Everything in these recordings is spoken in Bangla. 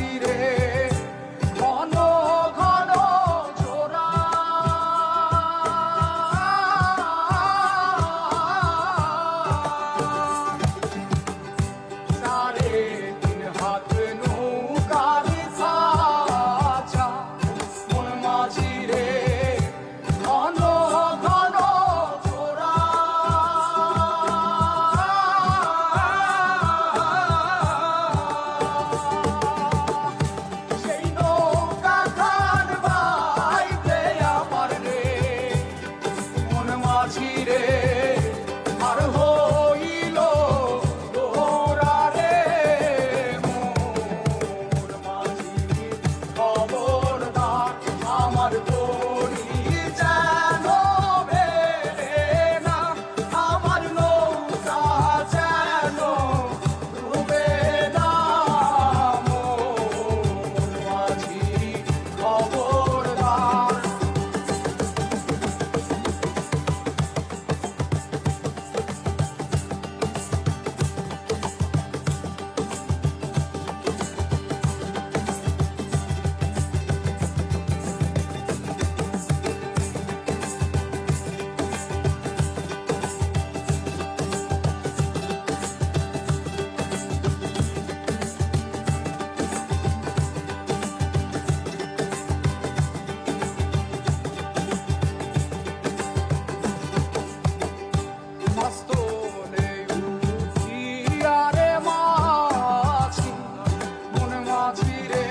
মাঝি রে ঘন ঘন জোড়া সাড়ে তিন হাত নৌকার খাঁচা মন মাঝি রে ঘন ঘন জোড়া সেই নৌকা খান বাইতে আমার রে মন মাঝি রে আর হইল গোরা রে মন মাঝি খবরদার আমার তরি যেন বেড়ে না আমার নৌকা যেন ডুবে না মন মাঝি খবরদার মাস্তলে উঠিয়া রে মাঝি মন মাঝি রে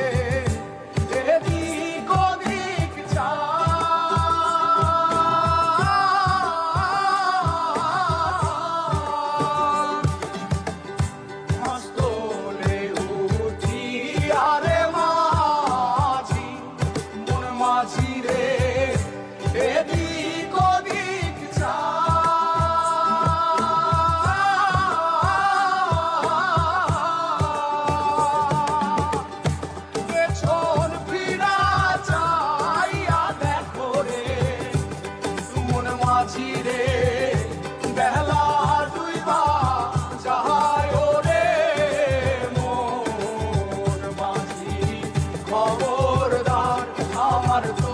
এদিক ওদিক মাস্তলে উঠিয়া রে মাঝি মন মাঝি রে এদিক ওদিক পেছন ফিরা চাইয়া দেখো রে মন মাঝি রে বেলা ডুইবা যায় রে মন মাঝি খবরদার আমার তো